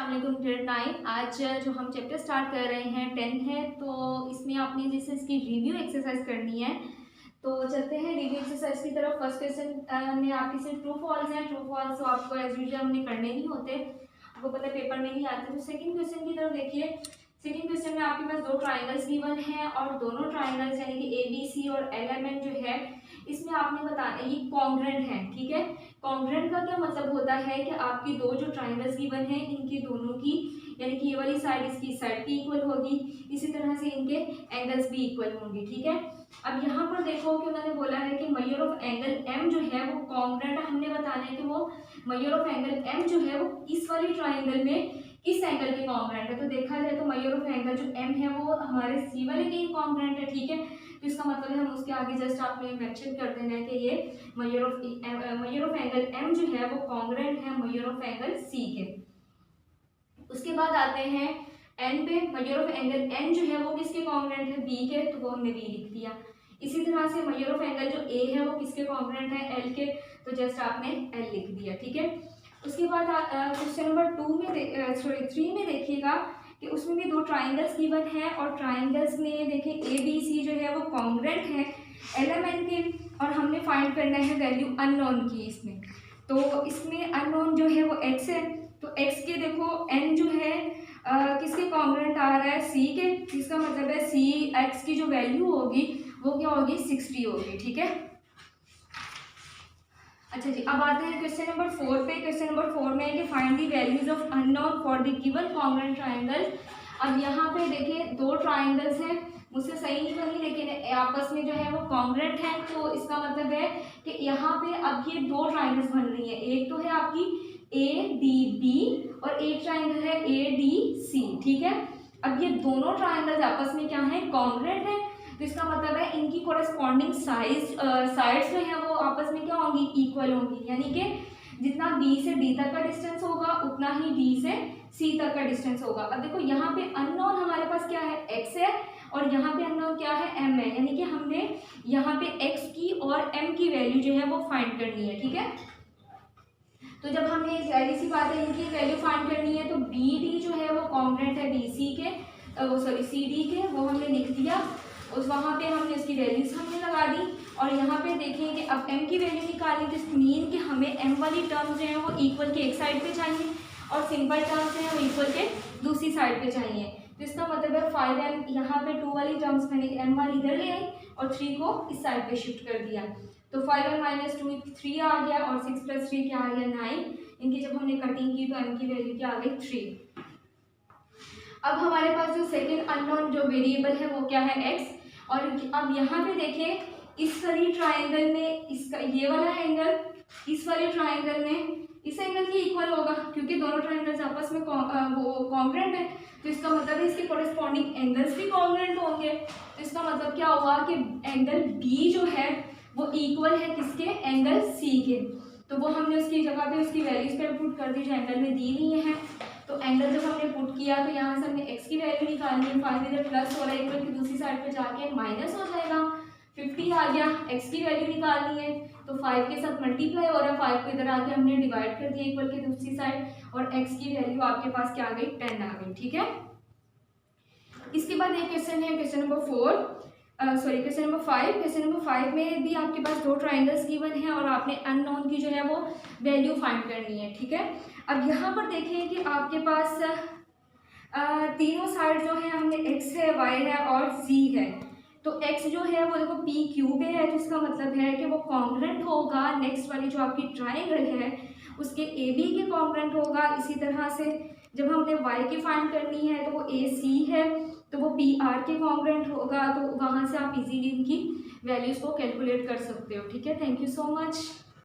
अस्सलाम ग्रेड 9। आज जो हम चैप्टर स्टार्ट कर रहे हैं 10 है, तो इसमें आपने जैसे इसकी रिव्यू एक्सरसाइज करनी है। तो चलते हैं रिव्यू एक्सरसाइज की तरफ। फर्स्ट क्वेश्चन में आपके सिर्फ ट्रू फॉल्स हैं। ट्रू फॉल्स तो आपको एज यूजुअल हमने करने नहीं होते, आपको पता है पेपर में नहीं आते। तो सेकंड क्वेश्चन की तरफ देखिए। सेकंड क्वेश्चन में आपके पास दो ट्राइंगल्स गिवन हैं और दोनों ट्राइंगल्स यानी कि ABC और LMN जो है इसमें आपने बताना ये कॉन्ग्रेंट है। ठीक है, कॉन्ग्रेंट का क्या मतलब होता है कि आपकी दो जो ट्राइंगल्स गिवन है इनकी दोनों की यानी कि ये वाली साइड इसकी साइड की इक्वल होगी, इसी तरह से इनके एंगल्स भी इक्वल होंगे। ठीक है, अब यहाँ पर देखो कि उन्होंने बोला है कि मेजर ऑफ एंगल M जो है वो कॉन्ग्रेंट, हमने बताना है कि वो मेजर ऑफ एंगल M जो है वो इस वाली ट्राइंगल में किस एंगल के कॉन्ग्रेंट है। तो देखा जाए तो मेजर ऑफ एंगल जो M है वो हमारे C वाले के कॉन्ग्रेंट है। ठीक है, तो इसका मतलब है हम उसके आगे जस्ट आपने मेंशन कर देना है कि ये मेजर ऑफ एंगल M जो है वो कॉन्ग्रेंट है मेजर ऑफ एंगल C के। उसके बाद आते हैं N पे। मेजर ऑफ एंगल N जो है वो किसके कॉन्ग्रेंट है, B के, तो वो हमने B लिख दिया। इसी तरह से मेजर ऑफ एंगल जो A है वो किसके कॉन्ग्रेंट है, L के, तो जस्ट आपने L लिख दिया। ठीक है, उसके बाद क्वेश्चन नंबर 3 में देखिएगा कि उसमें भी दो ट्राइंगल्स गिवन है और ट्राइंगल्स में देखिए ABC जो है वो कॉन्ग्रेंट है LMN के, और हमने फाइंड करना है वैल्यू अननोन की इसमें। तो इसमें अननोन जो है वो x है, तो x के देखो n जो है किसके कॉन्ग्रेंट आ रहा है, C के। इसका मतलब है C x की जो वैल्यू होगी वो क्या होगी, 60 होगी। ठीक है, अच्छा जी, अब आते हैं क्वेश्चन नंबर 4 पे। क्वेश्चन नंबर 4 में है कि find the values of unknown for the given congruent triangle. अब यहाँ पे देखिए दो ट्राइंगल्स हैं, मुझसे सही नहीं बनी लेकिन आपस में जो है वो कॉन्ग्रेंट है। तो इसका मतलब है कि यहाँ पे अब ये दो ट्राइंगल्स बन रही है, एक तो है आपकी ADB और एक ट्राइंगल है ADC। ठीक है, अब ये दोनों ट्राइंगल्स आपस में क्या है, कॉन्ग्रेंट है। तो इसका मतलब है इनकी कोरेस्पॉन्डिंग साइड्स जो है वो आपस में क्या होंगी, इक्वल होंगी। यानी कि जितना B से D तक का डिस्टेंस होगा उतना ही D से C तक का डिस्टेंस होगा। अब देखो यहाँ पे अननोन हमारे पास क्या है, x है, और यहाँ पे अननोन क्या है, M है। यानी कि हमने यहाँ पे x की और M की वैल्यू जो है वो फाइंड करनी है। ठीक है, तो जब हमने पहली सी बात है इनकी वैल्यू फाइंड करनी है तो BD जो है वो कॉन्ग्रेंट है BC के, CD के, वो हमने लिख दिया। उस वहाँ पे हमने उसकी वैल्यूज हमने लगा दी। और यहाँ पे देखें कि अब M की वैल्यू निकालनी, तो मीन कि हमें M वाली टर्म्स जो है वो इक्वल के एक साइड पे चाहिए और सिंपल टर्म्स जो है वो इक्वल के दूसरी साइड पे चाहिए। तो इसका मतलब है 5M यहाँ पे 2 वाली टर्म्स मैंने M वाली इधर ले आई और 3 को इस साइड पे शिफ्ट कर दिया। तो 5M - 2 3 आ गया और 6 + 3 क्या आ गया, 9। इनकी जब हमने कटिंग की तो M की वैल्यू क्या आ गई, 3। अब हमारे पास जो सेकेंड अननोन जो वेरिएबल है वो क्या है, x। और अब यहाँ पे देखिए इस वाली ट्राइंगल में इसका ये वाला एंगल इस वाले ट्राइंगल में इस एंगल की इक्वल होगा, क्योंकि दोनों ट्राइंगल्स आपस में वो कॉन्ग्रेंट है। तो इसका मतलब है इसके कोरेस्पॉन्डिंग एंगल्स भी कॉन्ग्रेंट होंगे। तो इसका मतलब क्या हुआ कि एंगल B जो है वो इक्वल है किसके, एंगल C के। तो वो हमने उसकी जगह पे उसकी वैल्यूज पे पुट कर दी जो एंगल में दी हुई है। तो एंगल जब हमने पुट किया तो यहाँ से हमने x की वैल्यू निकालनी है, 5 इधर प्लस हो रहा है, इक्वल की दूसरी साइड पे जाके माइनस हो जाएगा, 50 आ गया। x की वैल्यू निकालनी है तो 5 के साथ मल्टीप्लाई हो रहा है, 5 को इधर आके हमने डिवाइड कर दिया इक्वल की दूसरी साइड, और x की वैल्यू आपके पास क्या आ गई, 10 आ गई। ठीक है, इसके बाद एक क्वेश्चन है क्वेश्चन नंबर 5। क्वेश्चन नंबर 5 में भी आपके पास दो ट्राइंगल्स गिवन है और आपने अननोन की जो है वो वैल्यू फाइंड करनी है। ठीक है, अब यहाँ पर देखें कि आपके पास तीनों साइड जो है हमने x है, y है और z है। तो x जो है वो देखो PQ पे है, तो इसका मतलब है कि वो कॉन्ग्रेंट होगा नेक्स्ट वाली जो आपकी ट्राइंगल है उसके AB के कॉन्ग्रेंट होगा। इसी तरह से जब हमने y की फाइंड करनी है तो वो AC है, तो वो PR के कॉन्ग्रेंट होगा। तो वहाँ से आप इजीली इनकी वैल्यूज़ को कैलकुलेट कर सकते हो। ठीक है, थैंक यू सो मच।